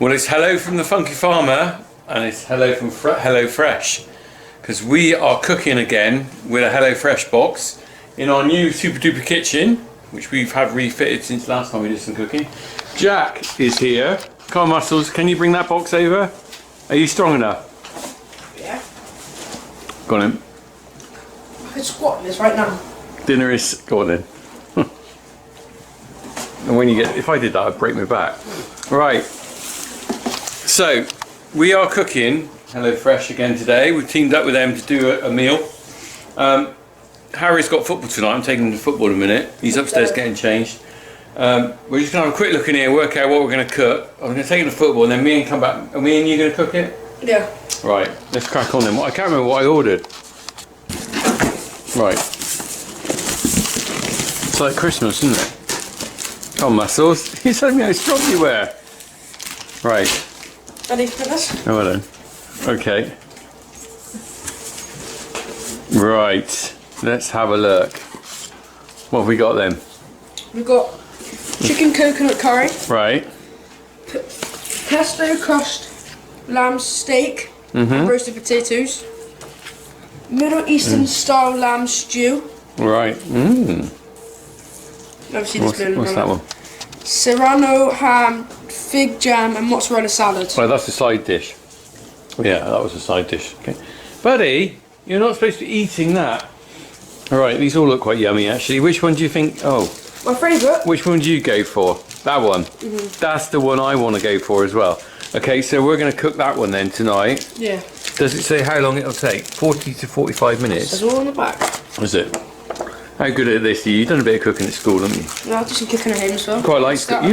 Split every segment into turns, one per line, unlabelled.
Well, it's hello from the Funky Farmer and it's hello from Hello Fresh, because we are cooking again with a Hello Fresh box in our new super duper kitchen, which we've had refitted since last time we did some cooking. Jack is here. Come on, Muscles, can you bring that box over? Are you strong enough?
Yeah.
Go on in.
I can squat this right now.
Dinner is... Go on then. And when you get... If I did that, I'd break my back. Right. So, we are cooking Hello Fresh again today. We've teamed up with them to do a meal. Harry's got football tonight. I'm taking him to football in a minute. He's upstairs getting changed. We're just going to have a quick look in here, work out what we're going to cook. I'm going to take him to football and then me and come back. Are me and you going to cook it?
Yeah.
Right, let's crack on then. I can't remember what I ordered. Right. It's like Christmas, isn't it? Come on, Muscles. You told me how strong you were. Right.
Ready for this?
Oh, well then. Okay. Right. Let's have a look. What have we got then?
We've got chicken coconut curry.
Right.
Pesto crust lamb steak. And roasted potatoes. Middle Eastern style lamb stew.
Right.
Obviously
What's that one?
Serrano ham, fig jam and mozzarella salad.
Well, that's a side dish. Yeah, that was a side dish. Okay. Buddy, you're not supposed to be eating that. Alright, these all look quite yummy actually. Which one do you think... Oh.
My favourite?
Which one do you go for? That one? That's the one I want to go for as well. Okay, so we're going to cook that one then tonight.
Yeah.
Does it say how long it'll take? 40 to 45 minutes?
It's all on the back.
Is it? How good at this are you? You've done a bit of cooking at school, haven't you?
No, I've just been cooking at home as well.
You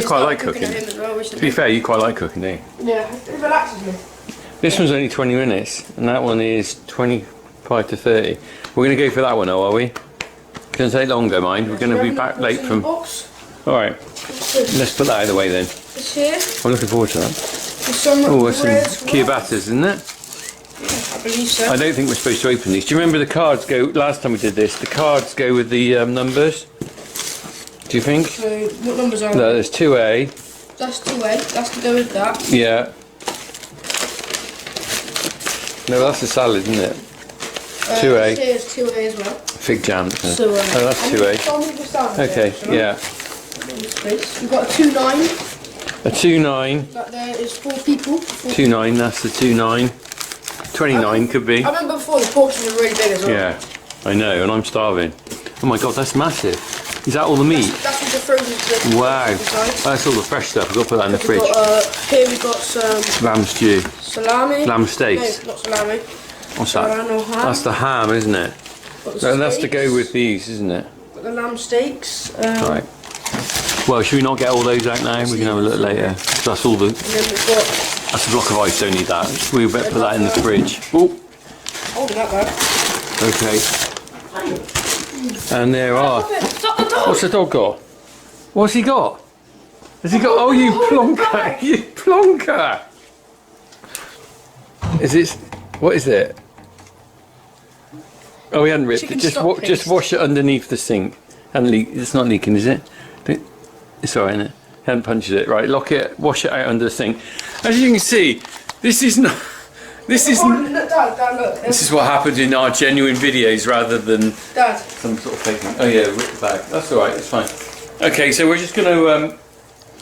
quite like cooking.
At home as well,
To be fair, you quite like cooking, don't you?
Yeah, it relaxes me.
This one's only 20 minutes, and that one is 25 to 30. We're going to go for that one, though, are we? It's going to take longer, mind. We're going to be back late from... Alright, let's put that out of the way then.
It's here.
I'm looking forward to that.
Oh,
there's some ciabattas, isn't it?
Yeah, I believe so.
I don't think we're supposed to open these. Do you remember the cards go... Last time we did this, the cards go with the numbers? Do you think?
So, what numbers are
No, there's 2A.
That's 2A. That's to go with that.
Yeah. No, that's a salad, isn't it? 2A.
Here's 2A as well.
Fig jam.
So,
oh, that's 2A. Okay, yeah.
We've got a 2-9.
A 2-9.
That there is 4 people.
2-9, that's the 2-9. 29 could be.
I remember before the portions were really big as well.
Yeah, I know, and I'm starving. Oh my god, that's massive. Is that all the meat?
That's all the frozen.
Wow. That's all the fresh stuff. I've got to put that in the fridge.
Here we've got some
lamb stew.
Salami.
Lamb steaks.
No, not salami.
What's that?
Ham.
That's the ham, isn't it? And that's to go with these, isn't it?
Got the lamb steaks.
Right. Well, should we not get all those out now? We can have a look later. So that's all the...
And then we've got...
That's a block of ice, don't need that. We better put that in the fridge. Oh.
Holding that back.
Okay. And there are... What's the dog got? What's he got? Has he got... Oh, you plonker! You plonker! Is it... What is it? Oh, we hadn't ripped it. Just wash it underneath the sink. It's not leaking, is it? It's alright, isn't it? Hadn't punched it. Right, lock it, wash it out under the sink. As you can see, this is not... This is what happened in our genuine videos rather than some sort of fake one. Oh yeah, rip the bag. That's alright, it's fine. Okay, so we're just going to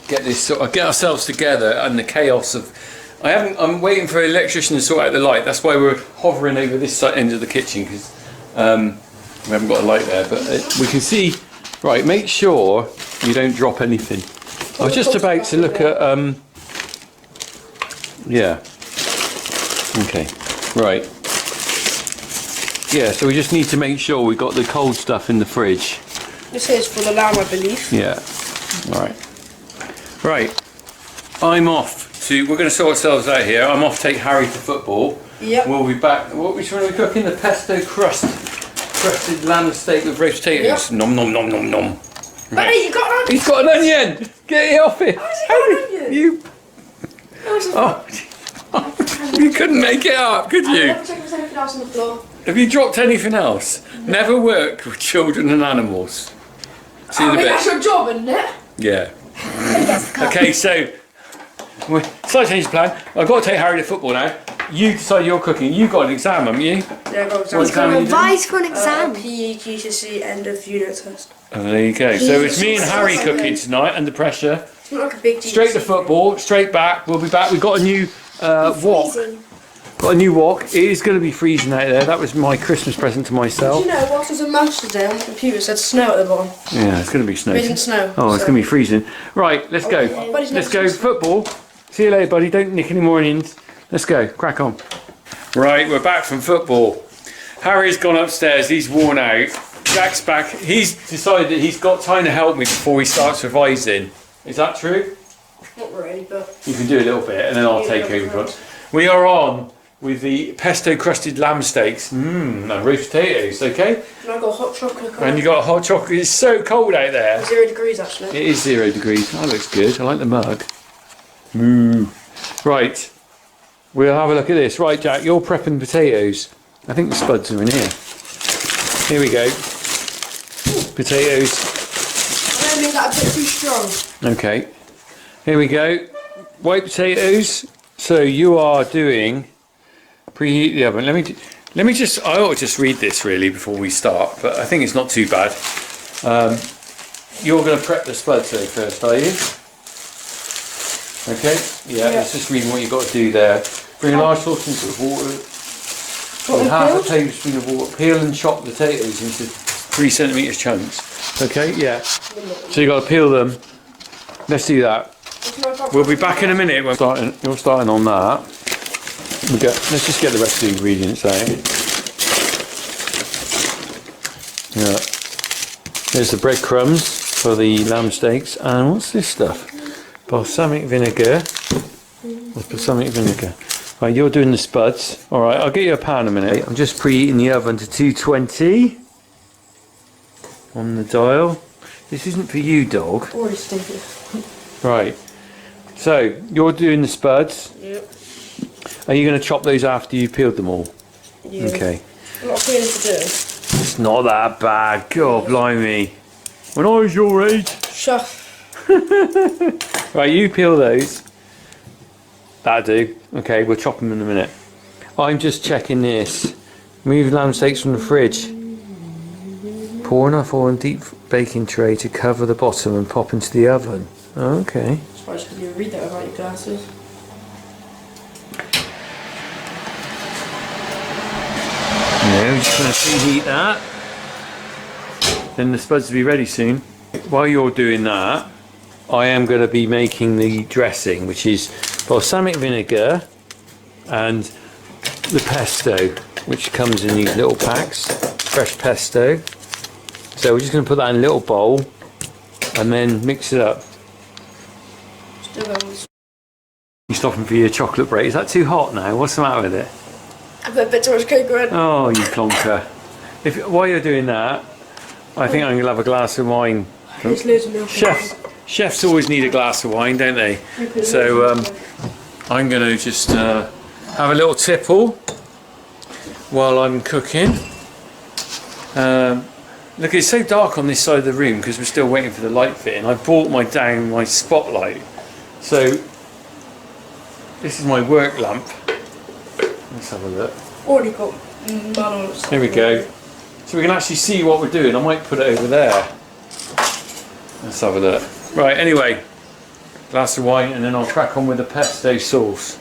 get ourselves together and the chaos of... I'm waiting for an electrician to sort out the light. That's why we're hovering over this end of the kitchen, because we haven't got a light there. But we can see... Right, make sure you don't drop anything. I was just about to look at... Yeah. Okay. Right. Yeah, so we just need to make sure we've got the cold stuff in the fridge.
This is for the lamb, I believe.
Yeah. Alright. Right. I'm off. We're going to sort ourselves out here. I'm off to take Harry to football.
Yep.
We'll be back. Which one are we cooking? The pesto crusted lamb steak with roast potatoes. Yep. Nom nom nom nom nom.
Buddy, you got an onion.
He's got an onion. Get it off it.
How did an onion?
You. Oh. You couldn't make it up, could you?
I'll check if there's anything else on the floor.
Have you dropped anything else? No. Never work with children and animals. See you in a bit.
That's your job, isn't it?
Yeah. Okay, so Slight change of plan. I've got to take Harry to football now. You decide you're cooking. You've got an exam, haven't you?
Yeah, I got
What exam are you doing?
Revise for an exam.
PE GCSE end of unit test.
Oh, there you go. So it's me and Harry cooking tonight under pressure.
It's not like a big GCSE.
Straight to football, straight back. We'll be back. We've got a new wok.
Freezing.
Got a new wok. It is going to be freezing out there. That was my Christmas present to myself.
You know, whilst I was a mouse today on the computer, it said snow at the bottom.
Yeah, it's going to be snow.
It isn't snow.
Oh, it's
so-
going to be freezing. Right, let's go.
Buddy's
Let's
next
go
to-
football. See you later, buddy. Don't nick any more onions. Let's go. Crack on. Right, we're back from football. Harry's gone upstairs. He's worn out. Jack's back. He's decided that he's got time to help me before he starts revising. Is that true?
Not really, but
You can do a little bit and then I'll take over. We are on with the pesto crusted lamb steaks. And roast potatoes, okay?
and I got hot chocolate.
And you got hot chocolate. It's so cold out there.
0 degrees actually.
It is 0 degrees. That looks good. I like the mug. Right. We'll have a look at this. Right, Jack, you're prepping potatoes. I think the spuds are in here. Here we go. Potatoes.
I made that a bit too strong.
Okay. Here we go. White potatoes. So you are doing preheat the oven. Let me just. I ought to just read this really before we start, but I think it's not too bad. You're going to prep the spuds though first, are you? Okay. Yeah. Let's just read what you've got to do there. Bring a large saucepan of water. With half a tablespoon of water. Peel and chop the potatoes into 3 centimetre chunks. Okay. Yeah. So you got to peel them. Let's do that. We'll be back in a minute. You're starting on that. Let's just get the rest of the ingredients out. Yeah. There's the breadcrumbs for the lamb steaks. And what's this stuff? Balsamic vinegar. What's balsamic vinegar? Right, you're doing the spuds. Alright, I'll get you a pan in a minute. I'm just preheating the oven to 220 on the dial. This isn't for you, dog.
Already stinky.
Right. So, you're doing the spuds.
Yep.
Are you going to chop those after you've peeled them all?
Yeah.
Okay.
A lot of peeling to do.
It's not that bad. God blimey. When I was your age.
Shut.
Right, you peel those. That'll do. Okay, we'll chop them in a minute. I'm just checking this. Move lamb steaks from the fridge. Pour enough oil in deep baking tray to cover the bottom and pop into the oven. Okay.
I'm surprised you read that without your glasses.
No, we're just going to preheat that. Then the spuds will be ready soon. While you're doing that, I am going to be making the dressing, which is balsamic vinegar and the pesto, which comes in these little packs, fresh pesto. So we're just going to put that in a little bowl and then mix it up.
Still going.
You stopping for your chocolate break? Is that too hot now? What's the matter with it?
I've got a bit too much cake around.
Oh, you plonker. While you're doing that, I think I'm going to have a glass of wine.
There's loads of milk.
Chefs always need a glass of wine, don't they? So I'm going to just have a little tipple while I'm cooking. Look, it's so dark on this side of the room because we're still waiting for the light fitting. I brought my spotlight. So this is my work lamp. Let's have a look.
Already got bananas.
Here we go. So we can actually see what we're doing. I might put it over there. Let's have a look. Right, anyway, glass of wine and then I'll crack on with the pesto sauce.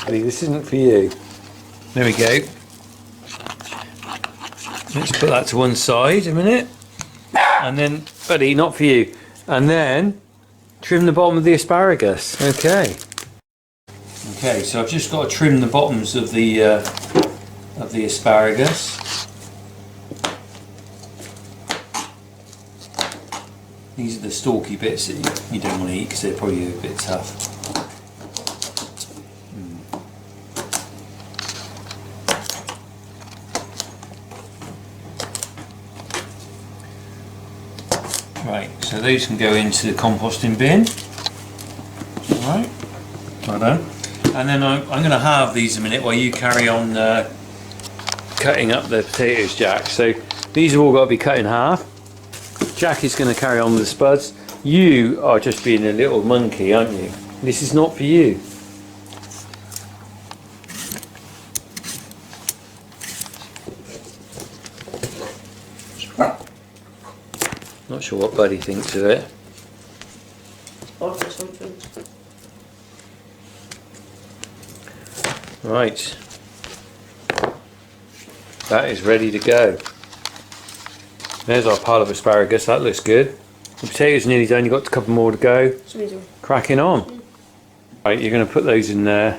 This isn't for you. There we go. Let's put that to one side a minute. And then, buddy, not for you. And then trim the bottom of the asparagus. Okay. Okay, so I've just got to trim the bottoms of the asparagus. These are the stalky bits that you don't want to eat because they're probably a bit tough. Right, so those can go into the composting bin. Alright, well done. And then I'm going to halve these a minute while you carry on cutting up the potatoes, Jack. So these have all got to be cut in half. Jack is going to carry on with the spuds. You are just being a little monkey, aren't you? This is not for you. Not sure what Buddy thinks of it.
Or something.
Right. That is ready to go. There's our pile of asparagus, that looks good. The potatoes are nearly done, you've got a couple more to go. Cracking on. Right, you're going to put those in there.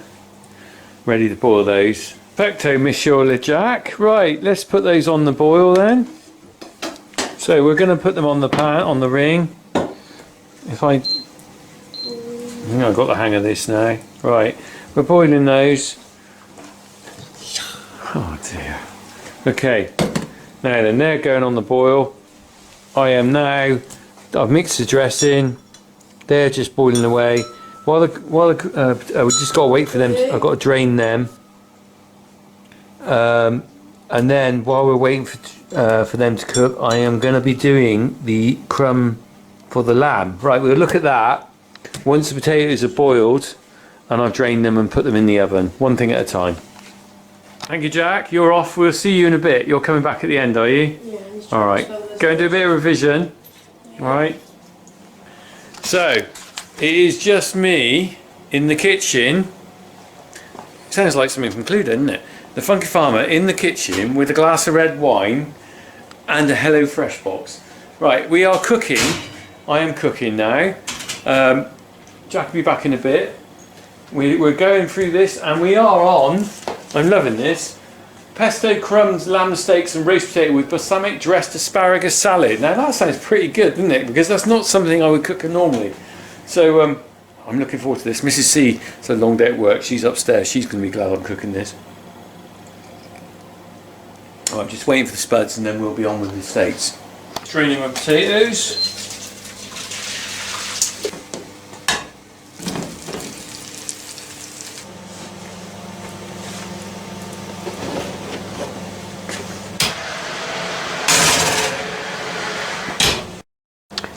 Ready to boil those. Perfecto, Monsieur Le Jack. Right, let's put those on the boil then. So we're going to put them on the pan, on the ring. I think I've got the hang of this now. Right, we're boiling those. Oh dear. Okay, now then they're going on the boil. I've mixed the dressing. They're just boiling away. We just got to wait for them. I've got to drain them. And then while we're waiting for them to cook, I am going to be doing the crumb for the lamb. Right, we'll look at that once the potatoes are boiled and I've drained them and put them in the oven, one thing at a time. Thank you, Jack. You're off. We'll see you in a bit. You're coming back at the end, are you?
Yeah.
All right. Go and do a bit of revision.
Yeah.
All right. So, it is just me in the kitchen. Sounds like something from Cluedo, doesn't it? The Funky Farmer in the kitchen with a glass of red wine and a Hello Fresh box. Right, we are cooking. I am cooking now. Jack will be back in a bit. We're going through this and we are on, I'm loving this, pesto, crumbs, lamb steaks and roast potato with balsamic dressed asparagus salad. Now that sounds pretty good, doesn't it? Because that's not something I would cook normally. So I'm looking forward to this. Mrs. C, it's a long day at work. She's upstairs. She's going to be glad I'm cooking this. Oh, I'm just waiting for the spuds and then we'll be on with the steaks. Draining my potatoes.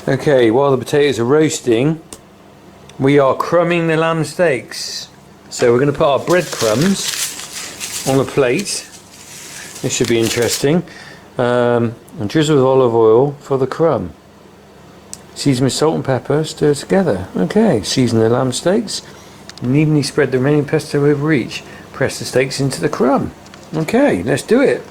Okay, while the potatoes are roasting, we are crumbing the lamb steaks. So we're going to put our breadcrumbs on a plate. This should be interesting. And drizzle with olive oil for the crumb. Season with salt and pepper, stir together. Okay, season the lamb steaks and evenly spread the remaining pesto over each. Press the steaks into the crumb. Okay, let's do it.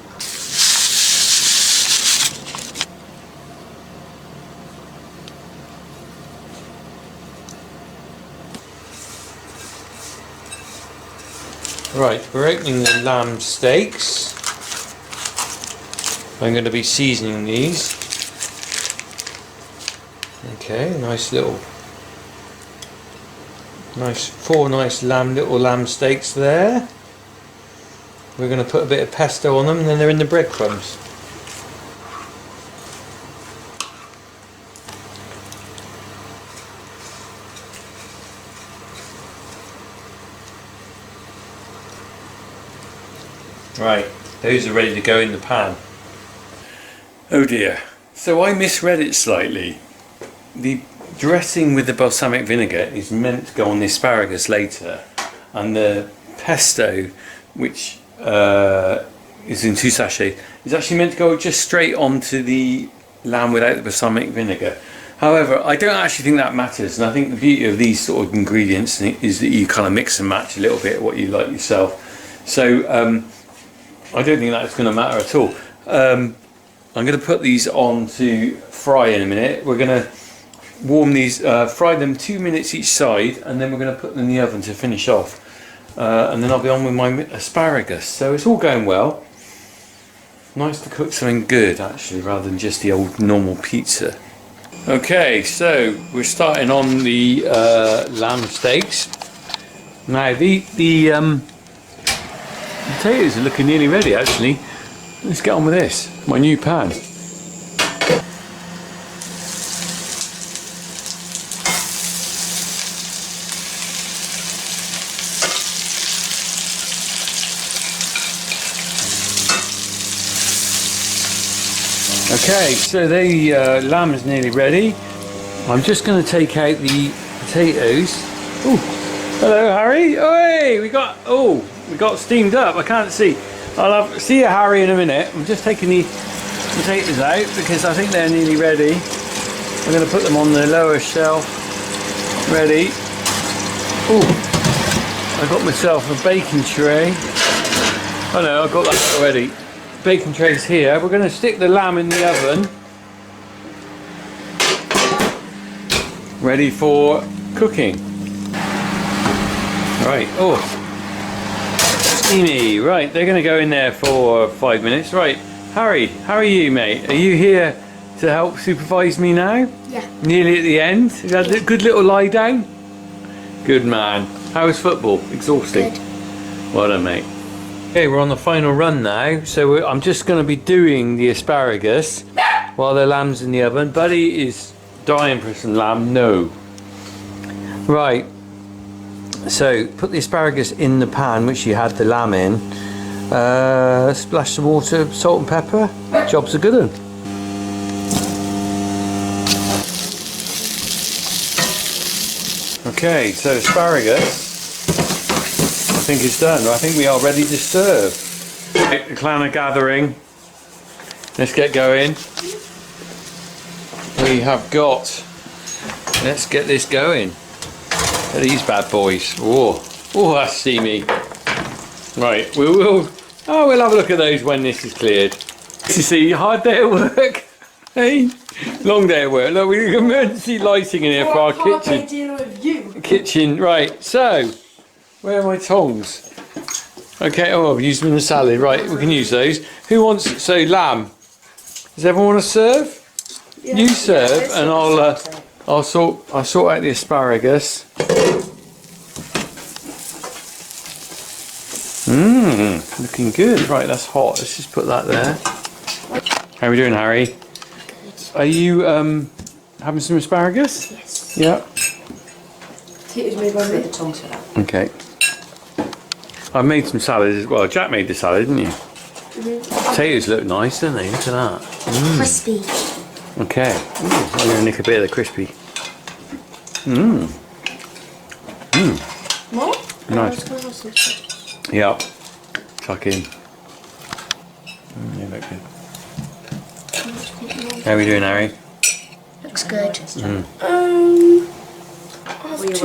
Right, we're opening the lamb steaks. I'm going to be seasoning these. Okay, four nice little lamb steaks there. We're going to put a bit of pesto on them and then they're in the breadcrumbs. Right, those are ready to go in the pan. Oh dear, so I misread it slightly. The dressing with the balsamic vinegar is meant to go on the asparagus later, and the pesto, which is in 2 sachets, is actually meant to go just straight onto the lamb without the balsamic vinegar. However, I don't actually think that matters, and I think the beauty of these sort of ingredients is that you kind of mix and match a little bit what you like yourself. So I don't think that's going to matter at all. I'm going to put these on to fry in a minute. We're going to warm these, fry them 2 minutes each side, and then we're going to put them in the oven to finish off. And then I'll be on with my asparagus. So it's all going well. Nice to cook something good actually, rather than just the old normal pizza. Okay, so we're starting on the lamb steaks. Now the potatoes are looking nearly ready actually. Let's get on with this, my new pan. Okay, so the lamb is nearly ready. I'm just going to take out the potatoes. Oh, hello, Harry. Oh, we got steamed up. I can't see. See you, Harry, in a minute. I'm just taking the potatoes out because I think they're nearly ready. I'm going to put them on the lower shelf. Ready. Oh, I got myself a baking tray. Oh no, I've got that already. Baking trays here. We're going to stick the lamb in the oven. Ready for cooking. Right, oh, steamy. Right, they're going to go in there for 5 minutes. Right, Harry, how are you, mate? Are you here to help supervise me now?
Yeah.
Nearly at the end. You had a good little lie down? Good man. How was football? Exhausting?
Good.
Well done, mate. Okay, we're on the final run now, so I'm just going to be doing the asparagus while the lamb's in the oven. Buddy is dying for some lamb. No. Right. So put the asparagus in the pan which you had the lamb in. Splash some water, salt and pepper. Job's a good one. Okay, so asparagus I think is done. I think we are ready to serve. Right, the clan are gathering. Let's get going. We have got, let's get this going. Look at these bad boys. Oh, that's steamy. Right, we'll have a look at those when this is cleared. You see, hard day at work. Hey, long day at work. Look, we've got emergency lighting in here for our kitchen.
Dealing with you.
Kitchen, right. So, where are my tongs? Okay, oh, I've used them in the salad. Right, we can use those. Who wants? So, lamb. Does everyone want to serve?
Yeah.
You serve, and I'll sort out the asparagus. Looking good. Right, that's hot. Let's just put that there. How are we doing, Harry? Are you having some asparagus?
Yes.
Yeah.
Potatoes made by me.
The tongs for that.
Okay. I made some salad as well. Jack made the salad, didn't you? Potatoes look nice, don't they? Look at that.
Crispy.
Okay. Ooh, I'm going to nick a bit of the crispy.
What?
Nice. Yeah. Tuck in. They look good. How are we doing, Harry?
Looks good.
You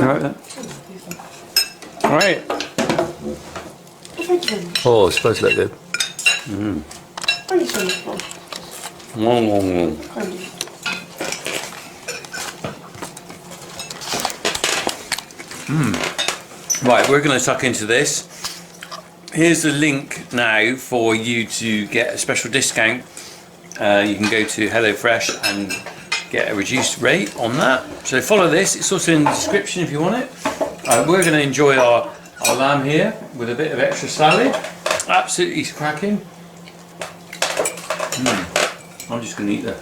alright then? Alright. Oh, it's supposed to look good. Right, we're going to tuck into this. Here's the link now for you to get a special discount. You can go to HelloFresh and get a reduced rate on that. So follow this. It's also in the description if you want it. We're going to enjoy our lamb here with a bit of extra salad. Absolutely cracking. I'm just going to eat that.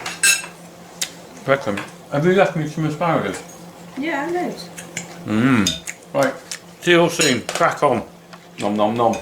Cracking. Have you left me some asparagus?
Yeah, I know.
Right. See you all soon. Crack on. Nom nom nom.